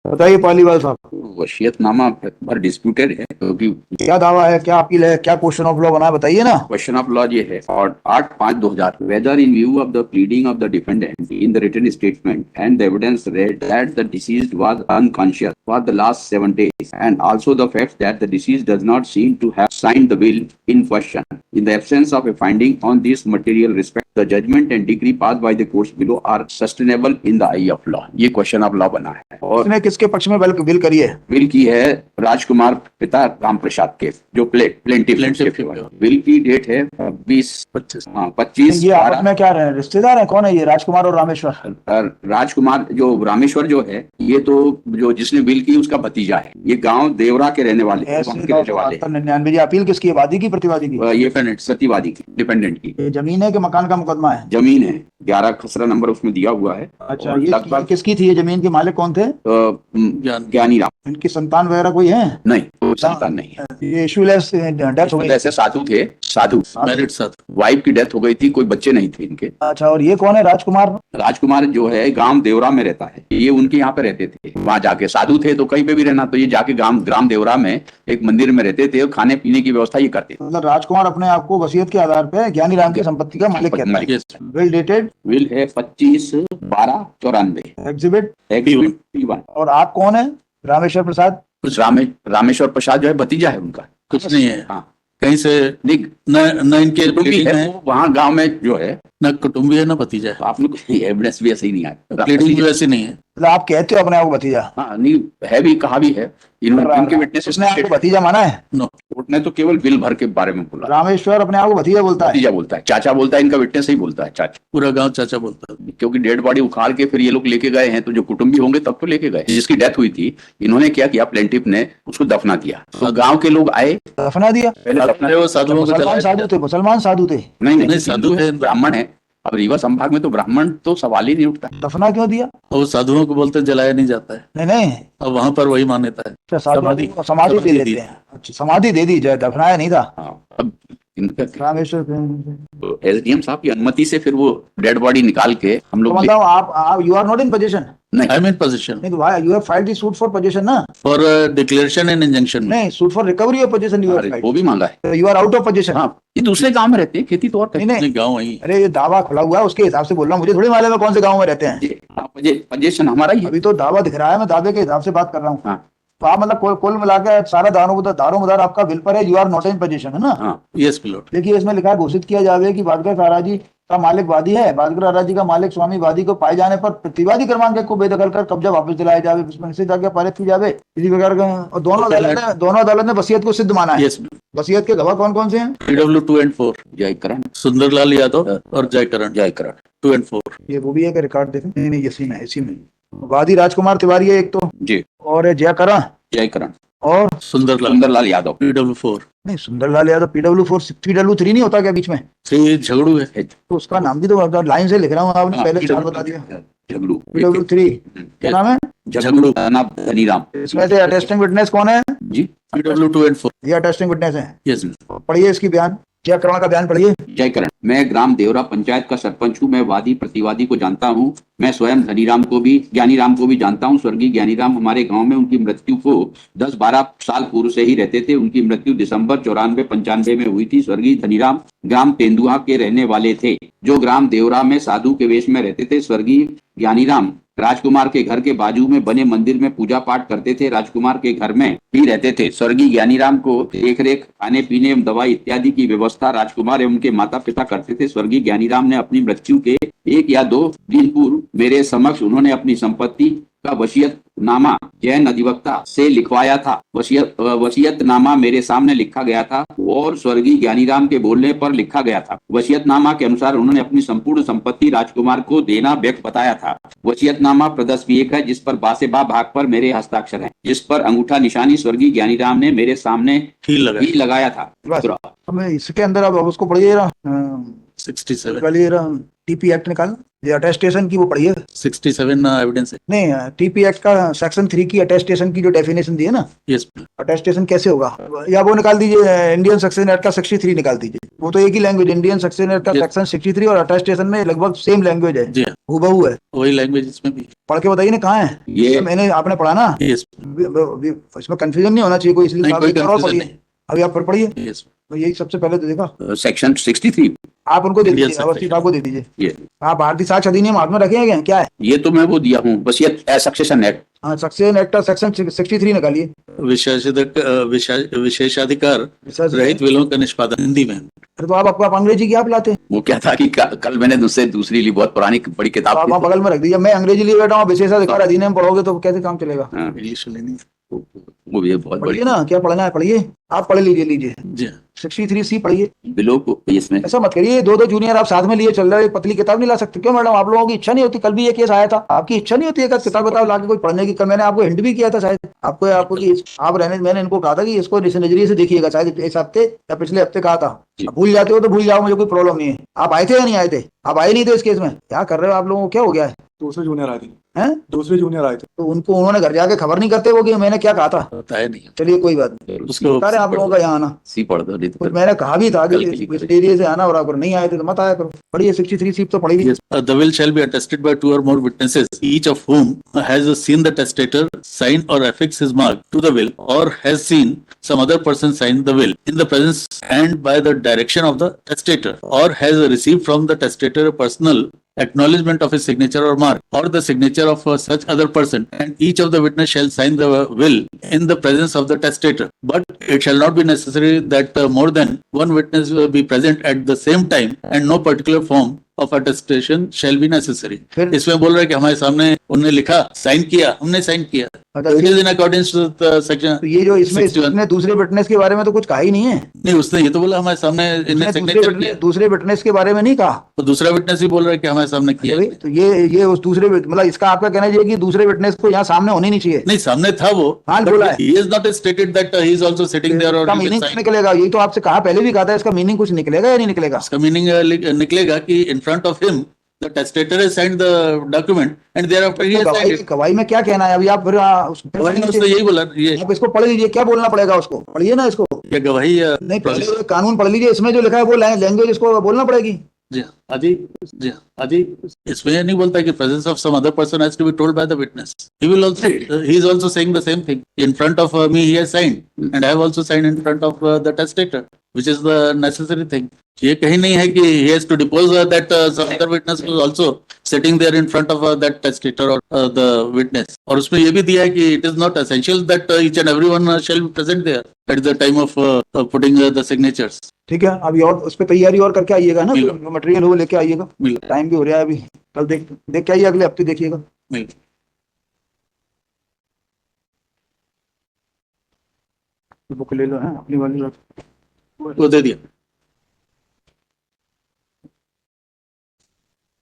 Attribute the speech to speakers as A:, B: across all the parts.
A: बताइए पालीवाल साहब।
B: वसीयतनामा भर डिस्प्यूटेड है, क्योंकि
A: क्या दावा है, क्या अपील है, क्या क्वेश्चन ऑफ लॉ बना है, बताइए ना।
B: क्वेश्चन ऑफ लॉ ये है और 8/5/2000 whether in view of the pleading of the defendant in the written statement and the evidence read that the deceased was unconscious for the last 7 days and also the fact that the deceased does not seem to have signed the will in question in the absence of a finding on this material respect the judgment and decree pass by the courts below are sustainable in the I of law. ये question of law बना है। और
A: उसने किसके पक्ष में will करी है?
B: विल की है राजकुमार पिता राम प्रसाद के, जो प्लेंटिफ विल की डेट है 25
A: ये आपस में क्या रहे, रिश्तेदार है? कौन है ये राजकुमार और रामेश्वर?
B: राजकुमार जो रामेश्वर जो है, ये तो जो जिसने विल की उसका भतीजा है। ये गांव देवरा के रहने वाले हैं, वहाँ के रहने वाले हैं।
A: 99 अपील किसकी है, वादी की प्रतिवादी की?
B: ये प्रतिवादी की, डिपेंडेंट की।
A: ये जमीन है कि मकान का मुकदमा है?
B: जमीन है, 11 खसरा नंबर उसमें दिया हुआ है।
A: अच्छा, ये किसकी थी? ये जमीन के मालिक कौन थे?
B: ज्ञानी राम।
A: इनकी संतान वगैरह कोई है?
B: नहीं, कोई संतान नहीं है।
A: ये इशूलेस डेथ हो गई?
B: ऐसे साधु थे, साधु मैरिड साधु। वाइफ की डेथ हो गई थी, कोई बच्चे नहीं थे इनके।
A: अच्छा, और ये कौन है राजकुमार?
B: राजकुमार जो है गांव देवरा में रहता है। ये उनके यहाँ पे रहते थे, वहां जाके साधु थे तो कहीं पे भी रहना, तो ये जाके ग्राम देवरा में एक मंदिर में रहते थे और खाने पीने की व्यवस्था ये करते थे।
A: मतलब राजकुमार अपने आप को वसीयत के आधार पे ज्ञानी राम की संपत्ति का मालिक कहता है। Will dated?
B: विल है 25/12/94।
A: Exhibit
B: P1।
A: और आप कौन है? रामेश्वर प्रसाद?
B: कुछ रामेश्वर प्रसाद जो है भतीजा है उनका,
C: कुछ नहीं है।
B: हाँ,
C: कहीं से न इनके
B: कुटुंबी है, वहाँ गांव में जो है
C: न कुटुंबी है न भतीजा है।
B: आप लोग एविडेंस भी ऐसे ही नहीं आया,
C: प्लीडिंग भी वैसे नहीं है।
A: मतलब आप कहते हो अपने आप को भतीजा?
B: हाँ, नहीं है भी, कहा भी है। इनके विटनेस
A: उसने आपको भतीजा माना है?
C: नो,
B: कोर्ट ने तो केवल विल भर के बारे में बोला।
A: रामेश्वर अपने आप को भतीजा बोलता है?
B: भतीजा बोलता है, चाचा बोलता है, इनका विटनेस ही बोलता है चाचा।
C: पूरा गांव चाचा बोलता है,
B: क्योंकि डेड बॉडी उखाड़ के फिर ये लोग लेके गए हैं, तो जो कुटुंबी होंगे तब तो लेके गए। जिसकी डेथ हुई थी, इन्होंने क्या किया, प्लेंटिफ ने उसको दफना दिया। तो गाँव के लोग आए,
A: दफना दिया?
B: पहले
C: वो साधुओं को
A: मुसलमान साधु थे? मुसलमान साधु थे?
B: नहीं,
C: साधु है,
B: ब्राह्मण है। अब रीवा संभाग में तो ब्राह्मण तो सवाल ही नहीं उठता।
A: दफना क्यों दिया?
C: वो साधुओं को बोलते जलाया नहीं जाता है।
A: नहीं,
C: अब वहां पर वही मान्यता है।
A: समाधि दे देते हैं। अच्छा, समाधि दे दी जाए, दफनाया नहीं था।
B: अब
A: रामेश्वर
B: एसडीएम साहब की अनुमति से फिर वो डेड बॉडी निकाल के हम लोग
A: मतलब आप you are not in position?
B: नहीं,
C: आई एम इन पोजीशन।
A: नहीं तो भाई you have filed the suit for position ना?
C: For declaration and injunction.
A: नहीं, suit for recovery of position you have filed.
B: वो भी मांगा है।
A: You are out of position.
B: हाँ, ये दूसरे गांव में रहते हैं, खेती तो और
A: नहीं
C: गांव वही।
A: अरे ये दावा खुला हुआ है, उसके हिसाब से बोल रहा हूँ। मुझे थोड़ी मालूम है कौन से गाँव में रहते हैं।
B: पोजीशन हमारा ही है।
A: अभी तो दावा दिख रहा है, मैं दावे के हिसाब से बात कर रहा हूँ।
B: हाँ।
A: तो आप मतलब कुल मिलाकर सारा दारोमदार आपका विल पर है, you are not in position, है ना?
B: हाँ,
C: यस मिलोड।
A: देखिए इसमें लिखा है, घोषित किया जावे कि बादगर साराजी का मालिक वादी है। बादगर साराजी का मालिक स्वामी वादी को पाए जाने पर प्रतिवादी क्रमांक को बेदखल कर कब्जा वापस दिलाया जावे, इसमें निश्चित आज्ञा पारित की जावे इसी प्रकार का। और दोनों अदालत ने वसीयत को सिद्ध माना है।
C: यस।
A: वसीयत के गवाह कौन कौन से हैं?
C: PW 2 and 4
B: जयकरण,
C: सुंदरलाल यादव और जयकरण 2 and 4।
A: ये वो भी है कि रिकॉर्ड देखें? नहीं, इसी में वादी राजकुमार तिवारी है एक तो
B: जी,
A: और है जयकरण
B: और
C: सुंदरलाल
B: यादव
C: PW 4।
A: नहीं, सुंदरलाल यादव PW 4। PW 3 नहीं होता क्या बीच में?
C: 3 झगड़ू है,
A: तो उसका नाम भी तो लाइन से लिख रहा हूँ, आपने पहले 4 बता दिया।
B: झगड़ू।
A: PW 3 क्या नाम है?
B: झगड़ू धनीराम।
A: इसमें से अटेस्टिंग विटनेस कौन है?
B: जी,
C: PW 2 and 4।
A: ये अटेस्टिंग विटनेस है।
C: यस।
A: पढ़िए इसकी बयान, जयकरण का बयान पढ़िए।
B: जयकरण, मैं ग्राम देवरा पंचायत का सरपंच हूँ। मैं वादी प्रतिवादी को जानता हूँ। मैं स्वयं धनीराम को भी, ज्ञानीराम को भी जानता हूँ। स्वर्गीय ज्ञानीराम हमारे गांव में उनकी मृत्यु को 10-12 साल पूर्व से ही रहते थे। उनकी मृत्यु दिसंबर 94-95 में हुई थी। स्वर्गीय धनीराम ग्राम तेंदुआ के रहने वाले थे, जो ग्राम देवरा में साधु के वेश में रहते थे। स्वर्गीय ज्ञानीराम राजकुमार के घर के बाजू में बने मंदिर में पूजा पाठ करते थे। राजकुमार के घर में ही रहते थे। स्वर्गीय ज्ञानीराम को देखरेख, खाने पीने, दवाई इत्यादि की व्यवस्था राजकुमार एवं उनके माता पिता करते थे। स्वर्गीय ज्ञानीराम ने अपनी मृत्यु के 1 या 2 दिन पूर्व मेरे समक्ष उन्होंने अपनी संपत्ति का वसीयतनामा जैन अधिवक्ता से लिखवाया था। वसीयतनामा मेरे सामने लिखा गया था और स्वर्गीय ज्ञानीराम के बोलने पर लिखा गया था। वसीयतनामा के अनुसार उन्होंने अपनी संपूर्ण संपत्ति राजकुमार को देना व्यक्त बताया था। वसीयतनामा प्रदर्शक है जिस पर बासेबा भाग पर मेरे हस्ताक्षर हैं, जिस पर अंगूठा निशानी स्वर्गीय ज्ञानीराम ने मेरे सामने ही लगाया था।
A: इसके अंदर अब उसको पढ़िए
C: 67।
A: टीपी एक्ट निकालना, ये अटेस्टेशन की वो पढ़िए।
C: 67 एविडेंस है।
A: नहीं, टीपी एक्ट का सेक्शन 3 की अटेस्टेशन की जो डेफिनेशन दी है ना,
C: यस
A: अटेस्टेशन कैसे होगा, या वो निकाल दीजिए, इंडियन सक्सेशन एक्ट का 63 निकाल दीजिए। वो तो एक ही लैंग्वेज, इंडियन सक्सेशन एक्ट का
C: Yes.
A: सेक्शन 63 और अटेस्टेशन में लगभग सेम लैंग्वेज है,
C: जी हाँ,
A: हूबहू है।
C: वही लैंग्वेज इसमें भी।
A: पढ़ के बताइए ना कहाँ है
B: ये
A: मैंने, आपने पढ़ा ना,
C: यस
A: इसमें कंफ्यूजन नहीं होना चाहिए कोई, इसलिए
C: नहीं,
A: आप
C: कोई
A: एक बार और
C: confusion
A: पढ़िए।
C: नहीं।
A: अभी आप फिर पढ़िए,
C: यस
A: तो यही सबसे पहले तो देखा,
B: सेक्शन 63
A: आप उनको दे
C: Indian
A: दीजिए, अवस्थी
C: section.
A: साहब को दे दीजिए।
B: ये
A: आप भारतीय साक्ष्य अधिनियम हाथ में रखे हैं क्या है?
B: ये तो मैं वो दिया हूँ बस, ये सक्सेशन एक्ट।
A: हाँ, सक्सेशन एक्ट का सेक्शन 63 निकालिए।
C: विशेषाधिकार रहित विलों का निष्पादन हिंदी में।
A: फिर तो आप अंग्रेजी की आप लाते हैं,
B: वो क्या था कि कल मैंने उससे दूसरी ली, बहुत पुरानी बड़ी
A: तो
B: किताब
A: आप
B: थी।
A: वहाँ बगल में रख दीजिए। मैं अंग्रेजी लिए बैठा हूँ, विशेषाधिकार अधिनियम पढ़ोगे तो कैसे काम चलेगा?
B: हाँ,
C: इंग्लिश लेनी।
B: वो भी बहुत बड़ी
A: पढ़िए ना, क्या पढ़ना है पढ़िए, आप पढ़ लीजिए।
C: जी हाँ।
A: 63C पढ़िए।
B: बिलो को इसमें
A: ऐसा मत करिए, दो जूनियर आप साथ में लिए चल रहे हो, एक पतली किताब नहीं ला सकते क्यों मैडम? आप लोगों की इच्छा नहीं होती? कल भी ये केस आया था, आपकी इच्छा नहीं होती है कि किताब लाके कोई पढ़ने की? कल मैंने आपको हिंट भी किया था शायद, आपको कि आप रहने, मैंने इनको कहा था कि इसको इस नजरिए से देखिएगा, शायद इस हफ्ते या पिछले हफ्ते कहा था। अब भूल जाते हो तो भूल जाओ, मुझे कोई प्रॉब्लम नहीं है। आप आए थे या नहीं आए थे? आप आए नहीं थे इस केस में, क्या कर रहे हो आप लोगों को, क्या हो गया है?
D: दूसरे जूनियर आए थे,
A: हैं?
D: दूसरे जूनियर आए थे।
A: तो उनको, उन्होंने घर जाके खबर नहीं करते वो कि मैंने क्या कहा था?
C: बताया नहीं।
A: चलिए कोई बात नहीं,
C: उसको
A: बता रहे हैं आप लोगों का यहाँ आना।
B: सी पढ़ दो, नहीं तो
A: कुछ
B: फिर
A: मैंने कहा भी था कि
B: कल के लिए
A: इस एरिया से आना, और अगर नहीं आए थे तो मत आया करो। पढ़िए 63 तो पढ़ी।
C: Yes. The will shall be attested by 2 or more witnesses, each of whom has seen the testator sign or affix his mark to the will, or has seen some other person sign the will in the presence and by the direction of the testator, or has received from the testator a personal acknowledgement of his signature or mark, or the signature of such other person, and each of the witness shall sign the will in the presence of the testator. But it shall not be necessary that more than one witness will be present at the same time, and no particular form of attestation shall be necessary.
A: फिर
C: इसमें बोल रहा है कि हमारे सामने उन्होंने लिखा, साइन किया, हमने साइन किया।
A: अच्छा,
C: It is in accordance with section।
A: तो ये जो इसमें
C: 61।
A: इसने दूसरे विटनेस के बारे में तो कुछ कहा ही नहीं है।
C: नहीं, उसने ये तो बोला हमारे सामने इन्हें
A: उसने
C: सिग्नेचर किया,
A: दूसरे विटनेस के बारे में नहीं कहा।
C: तो दूसरा विटनेस भी बोल रहा है कि हमारे सामने किया।
A: भाई, तो ये उस दूसरे मतलब इसका आपका कहना चाहिए कि दूसरे विटनेस को यहाँ सामने होनी नहीं चाहिए।
C: नहीं, सामने था वो,
A: हाँ, बोला है।
C: he is not stated that he is also sitting there or
A: इसका
C: he
A: मीनिंग
C: can
A: कुछ
C: sign।
A: निकलेगा, यही तो आपसे कहा, पहले भी कहा था, इसका मीनिंग कुछ निकलेगा या नहीं निकलेगा?
C: इसका मीनिंग निकलेगा कि in front of him the testator has signed the document and thereafter he has signed it।
A: गवाही में क्या कहना है अभी आप? फिर
C: गवाही में उसने यही बोला, ये
A: आप इसको पढ़ लीजिए, क्या बोलना पड़ेगा उसको, पढ़िए ना इसको।
C: क्या गवाही
A: नहीं, पहले कानून पढ़ लीजिए, इसमें जो लिखा है वो लैंग्वेज इसको बोलना पड़ेगी।
C: जी हाँ, आदि जी हाँ, आदि इसमें ये नहीं बोलता कि presence of some other person has to be told by the witness। He will also, he is also saying the same thing। In front of me he has signed and I have also signed in front of the testator, which is the necessary thing। ये कहीं नहीं है कि he has to depose that some other witness was also sitting there in front of that testator or the witness। और उसमें ये भी दिया है कि it is not essential that each and everyone shall be present there at the time of putting the signatures।
A: ठीक है, अभी और उस पर तैयारी और करके आइएगा ना,
C: मिलो।
A: मटेरियल वो लेके आइएगा,
C: मिलो।
A: टाइम भी हो रहा है अभी, कल देख के आइए, अगले हफ्ते देखिएगा।
C: मिल
A: बुक ले लो, है अपनी वाली
C: वो दे दिया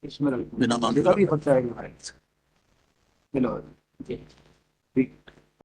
A: इसमें
C: बिना मांगे।
A: भी खर्चा आएगा।